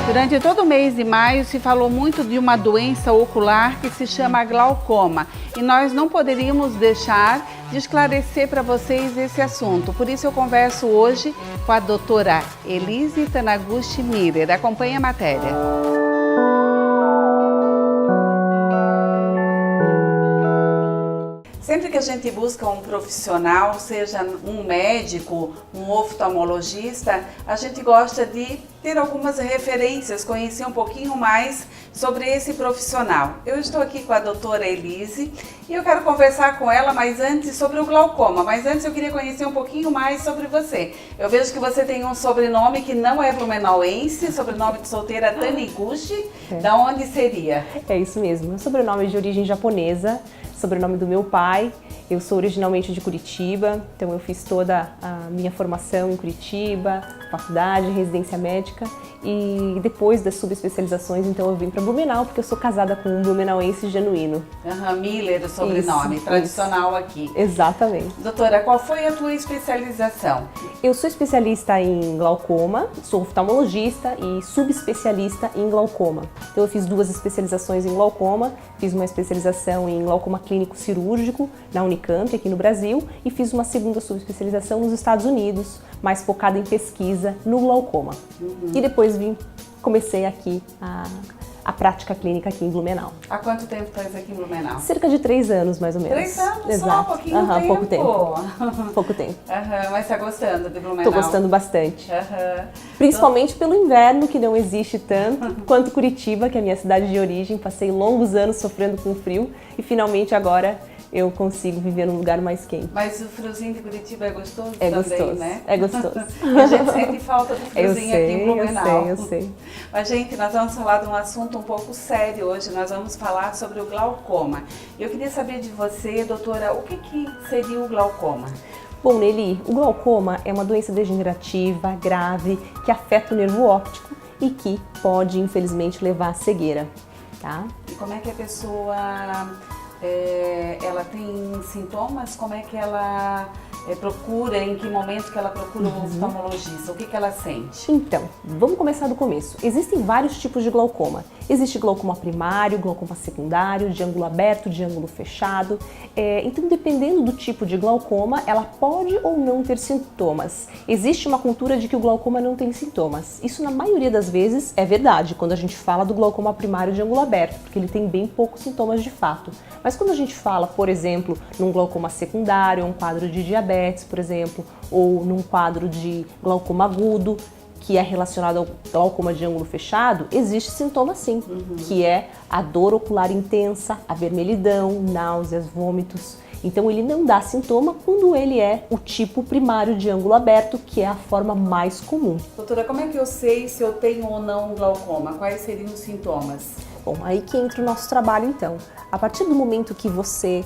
Durante todo o mês de maio se falou muito de uma doença ocular que se chama glaucoma e nós não poderíamos deixar de esclarecer para vocês esse assunto. Por isso eu converso hoje com a doutora Elise Taniguchi Miller. Acompanhe a matéria. Sempre que a gente busca um profissional, seja um médico, um oftalmologista, a gente gosta de ter algumas referências, conhecer um pouquinho mais sobre esse profissional. Eu estou aqui com a doutora Elise e eu quero conversar com ela, mas antes sobre o glaucoma. Mas antes eu queria conhecer um pouquinho mais sobre você. Eu vejo que você tem um sobrenome que não é blumenauense, sobrenome de solteira Taniguchi. Da onde seria? É isso mesmo, meu sobrenome é de origem japonesa, sobrenome do meu pai. Eu sou originalmente de Curitiba, então eu fiz toda a minha formação em Curitiba, faculdade, residência médica, e depois das subespecializações, então eu vim para Blumenau, porque eu sou casada com um blumenauense genuíno. Miller, o sobrenome, tradicional aqui. Exatamente. Doutora, qual foi a tua especialização? Eu sou especialista em glaucoma, sou oftalmologista e subespecialista em glaucoma. Então eu fiz 2 especializações em glaucoma, fiz uma especialização em glaucoma clínico cirúrgico na Unicamp, aqui no Brasil, e fiz uma segunda subespecialização nos Estados Unidos, mais focada em pesquisa no glaucoma. E depois comecei aqui a prática clínica aqui em Blumenau. Há quanto tempo estás aqui em Blumenau? Cerca de 3 anos, mais ou menos. 3 anos? Exato. Só um pouquinho tempo. Pouco tempo. Pouco tempo. Mas está gostando de Blumenau? Estou gostando bastante. Principalmente pelo inverno, que não existe tanto, quanto Curitiba, que é a minha cidade de origem. Passei longos anos sofrendo com frio e finalmente agora eu consigo viver num lugar mais quente. Mas o friozinho de Curitiba é gostoso também, gostoso, né? É gostoso. A gente sente falta do friozinho aqui em Blumenau. Eu sei. Mas, gente, nós vamos falar de um assunto um pouco sério hoje. Nós vamos falar sobre o glaucoma. Eu queria saber de você, doutora, o que seria o glaucoma? Bom, Nelly, o glaucoma é uma doença degenerativa, grave, que afeta o nervo óptico e que pode, infelizmente, levar à cegueira, tá? E como é que a pessoa... ela tem sintomas? Como é que ela procura, em que momento que ela procura um oftalmologista? O que ela sente? Então, vamos começar do começo. Existem vários tipos de glaucoma. Existe glaucoma primário, glaucoma secundário, de ângulo aberto, de ângulo fechado. Então, dependendo do tipo de glaucoma, ela pode ou não ter sintomas. Existe uma cultura de que o glaucoma não tem sintomas. Isso, na maioria das vezes, é verdade, quando a gente fala do glaucoma primário de ângulo aberto, porque ele tem bem poucos sintomas de fato. Mas quando a gente fala, por exemplo, num glaucoma secundário, um quadro de diabetes, por exemplo, ou num quadro de glaucoma agudo, que é relacionado ao glaucoma de ângulo fechado, existe sintoma sim, que é a dor ocular intensa, a vermelhidão, náuseas, vômitos. Então ele não dá sintoma quando ele é o tipo primário de ângulo aberto, que é a forma mais comum. Doutora, como é que eu sei se eu tenho ou não glaucoma? Quais seriam os sintomas? Bom, aí que entra o nosso trabalho então. A partir do momento que você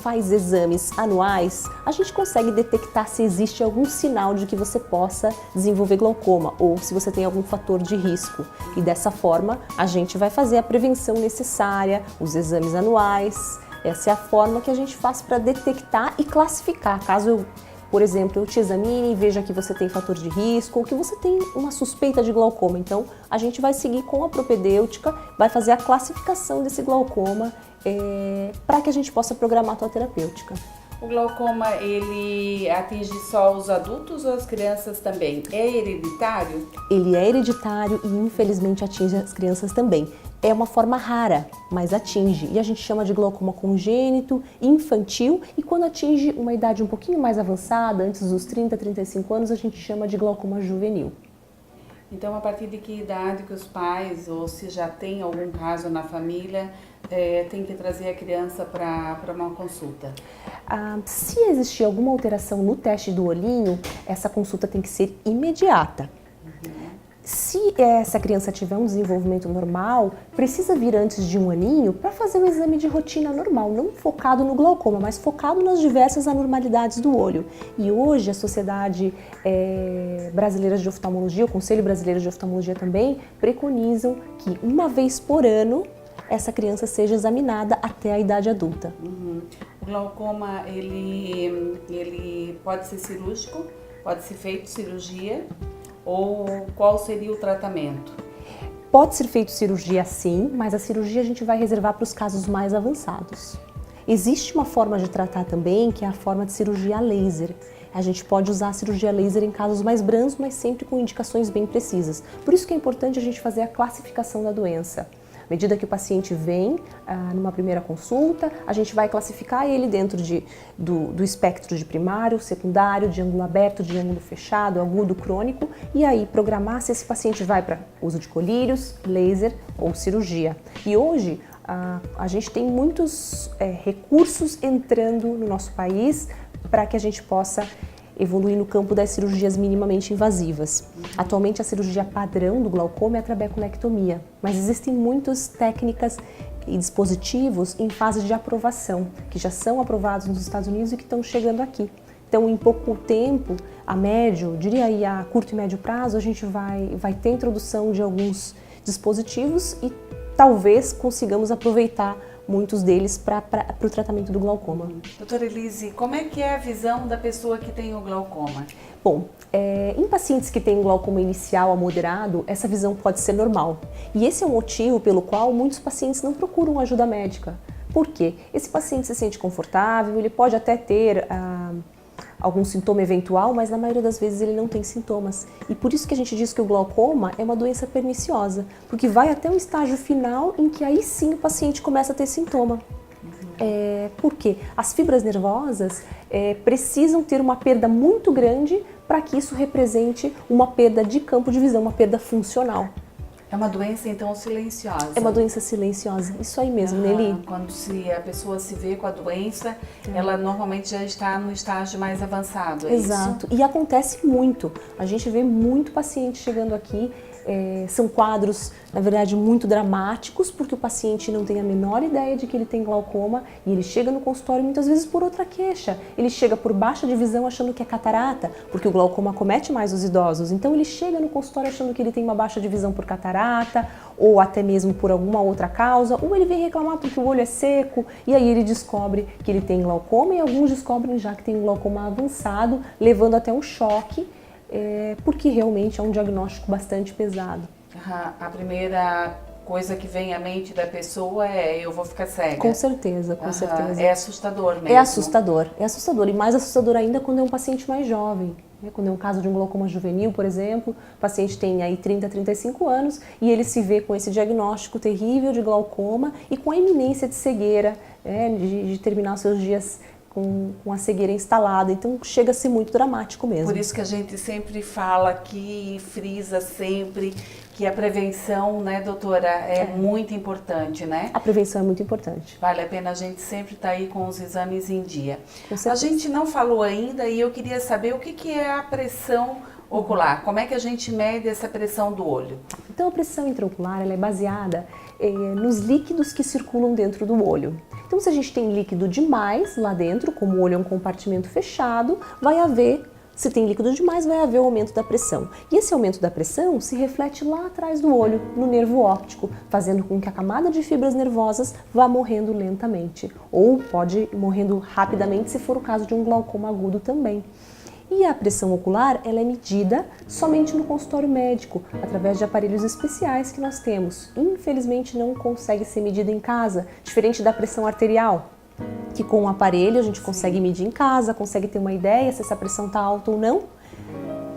faz exames anuais, a gente consegue detectar se existe algum sinal de que você possa desenvolver glaucoma ou se você tem algum fator de risco. E dessa forma, a gente vai fazer a prevenção necessária, os exames anuais. Essa é a forma que a gente faz para detectar e classificar. Caso por exemplo, eu te examine e veja que você tem fator de risco ou que você tem uma suspeita de glaucoma. Então, a gente vai seguir com a propedêutica, vai fazer a classificação desse glaucoma para que a gente possa programar a tua terapêutica. O glaucoma, ele atinge só os adultos ou as crianças também? É hereditário? Ele é hereditário e, infelizmente, atinge as crianças também. É uma forma rara, mas atinge. E a gente chama de glaucoma congênito, infantil, e quando atinge uma idade um pouquinho mais avançada, antes dos 30, 35 anos, a gente chama de glaucoma juvenil. Então, a partir de que idade que os pais, ou se já tem algum caso na família, tem que trazer a criança para uma consulta? Se existir alguma alteração no teste do olhinho, essa consulta tem que ser imediata. Se essa criança tiver um desenvolvimento normal, precisa vir antes de 1 aninho para fazer um exame de rotina normal, não focado no glaucoma, mas focado nas diversas anormalidades do olho. E hoje a Sociedade Brasileira de Oftalmologia, o Conselho Brasileiro de Oftalmologia também, preconizam que 1 vez por ano essa criança seja examinada até a idade adulta. O glaucoma, ele pode ser cirúrgico? Pode ser feito cirurgia? Ou qual seria o tratamento? Pode ser feito cirurgia sim, mas a cirurgia a gente vai reservar para os casos mais avançados. Existe uma forma de tratar também, que é a forma de cirurgia laser. A gente pode usar a cirurgia laser em casos mais brandos, mas sempre com indicações bem precisas. Por isso que é importante a gente fazer a classificação da doença. À medida que o paciente vem numa primeira consulta, a gente vai classificar ele dentro do espectro de primário, secundário, de ângulo aberto, de ângulo fechado, agudo, crônico, e aí programar se esse paciente vai para uso de colírios, laser ou cirurgia. E hoje a gente tem muitos recursos entrando no nosso país para que a gente possa evoluir no campo das cirurgias minimamente invasivas. Atualmente a cirurgia padrão do glaucoma é a trabeculectomia, mas existem muitas técnicas e dispositivos em fase de aprovação, que já são aprovados nos Estados Unidos e que estão chegando aqui. Então, em pouco tempo, a médio, diria aí a curto e médio prazo, a gente vai ter introdução de alguns dispositivos e talvez consigamos aproveitar muitos deles para o tratamento do glaucoma. Doutora Elise, como é que é a visão da pessoa que tem o glaucoma? Bom, em pacientes que têm glaucoma inicial a moderado, essa visão pode ser normal. E esse é o motivo pelo qual muitos pacientes não procuram ajuda médica. Por quê? Esse paciente se sente confortável, ele pode até ter algum sintoma eventual, mas na maioria das vezes ele não tem sintomas. E por isso que a gente diz que o glaucoma é uma doença perniciosa, porque vai até um estágio final em que aí sim o paciente começa a ter sintoma. Por quê? As fibras nervosas precisam ter uma perda muito grande para que isso represente uma perda de campo de visão, uma perda funcional. É uma doença, então, silenciosa. É uma doença silenciosa, isso aí mesmo, Nelly. Quando a pessoa se vê com a doença, ela normalmente já está no estágio mais avançado, é Exato, isso? E acontece muito. A gente vê muito paciente chegando aqui, são quadros, na verdade, muito dramáticos, porque o paciente não tem a menor ideia de que ele tem glaucoma e ele chega no consultório muitas vezes por outra queixa. Ele chega por baixa de visão achando que é catarata, porque o glaucoma acomete mais os idosos. Então ele chega no consultório achando que ele tem uma baixa de visão por catarata, ou até mesmo por alguma outra causa, ou ele vem reclamar porque o olho é seco, e aí ele descobre que ele tem glaucoma, e alguns descobrem já que tem um glaucoma avançado, levando até um choque, porque realmente é um diagnóstico bastante pesado. A primeira coisa que vem à mente da pessoa é: eu vou ficar cega. Com certeza, com certeza. É assustador mesmo. É assustador. E mais assustador ainda quando é um paciente mais jovem. Quando é um caso de um glaucoma juvenil, por exemplo, o paciente tem aí 30, 35 anos e ele se vê com esse diagnóstico terrível de glaucoma e com a iminência de cegueira, de terminar os seus dias com a cegueira instalada, então chega a ser muito dramático mesmo. Por isso que a gente sempre fala aqui, frisa sempre, que a prevenção, né, doutora, é muito importante, né? A prevenção é muito importante. Vale a pena a gente sempre estar aí com os exames em dia. A gente não falou ainda e eu queria saber o que é a pressão ocular, como é que a gente mede essa pressão do olho? Então a pressão intraocular ela é baseada nos líquidos que circulam dentro do olho. Então se a gente tem líquido demais lá dentro, como o olho é um compartimento fechado, se tem líquido demais, vai haver o aumento da pressão. E esse aumento da pressão se reflete lá atrás do olho, no nervo óptico, fazendo com que a camada de fibras nervosas vá morrendo lentamente. Ou pode ir morrendo rapidamente se for o caso de um glaucoma agudo também. E a pressão ocular ela é medida somente no consultório médico, através de aparelhos especiais que nós temos. Infelizmente não consegue ser medida em casa, diferente da pressão arterial, que com o aparelho a gente consegue medir em casa, consegue ter uma ideia se essa pressão está alta ou não.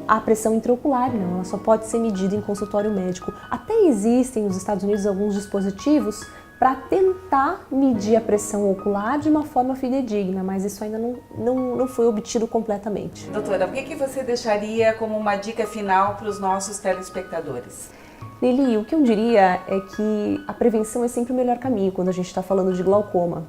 A pressão intraocular não, ela só pode ser medida em consultório médico. Até existem nos Estados Unidos alguns dispositivos para tentar medir a pressão ocular de uma forma fidedigna, mas isso ainda não foi obtido completamente. Doutora, o que você deixaria como uma dica final para os nossos telespectadores? Nelly, o que eu diria é que a prevenção é sempre o melhor caminho quando a gente está falando de glaucoma.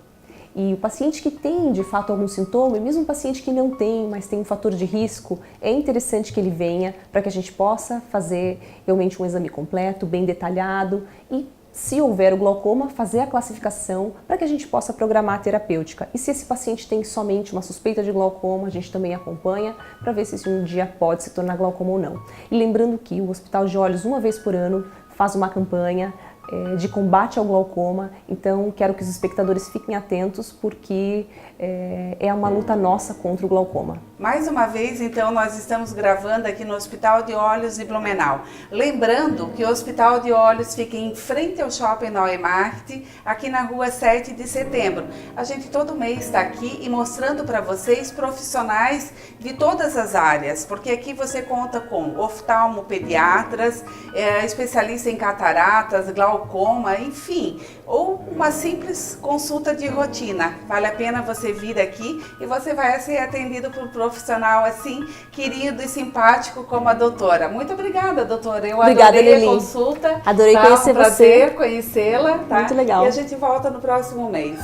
E o paciente que tem, de fato, algum sintoma, e mesmo o paciente que não tem, mas tem um fator de risco, é interessante que ele venha para que a gente possa fazer realmente um exame completo, bem detalhado e, se houver o glaucoma, fazer a classificação para que a gente possa programar a terapêutica. E se esse paciente tem somente uma suspeita de glaucoma, a gente também acompanha para ver se um dia pode se tornar glaucoma ou não. E lembrando que o Hospital de Olhos, uma vez por ano, faz uma campanha de combate ao glaucoma. Então, quero que os espectadores fiquem atentos, porque é uma luta nossa contra o glaucoma. Mais uma vez, então, nós estamos gravando aqui no Hospital de Olhos de Blumenau. Lembrando que o Hospital de Olhos fica em frente ao Shopping Neue Markt, aqui na rua 7 de setembro. A gente todo mês está aqui e mostrando para vocês profissionais de todas as áreas, porque aqui você conta com oftalmopediatras, especialista em cataratas, glaucoma, enfim, ou uma simples consulta de rotina. Vale a pena você vir aqui e você vai ser atendido por um profissional assim, querido e simpático como a doutora. Muito obrigada, doutora. Eu Obrigada, adorei Lili. a consulta. Adorei conhecer um prazer conhecê-la. Tá? Muito legal. E a gente volta no próximo mês.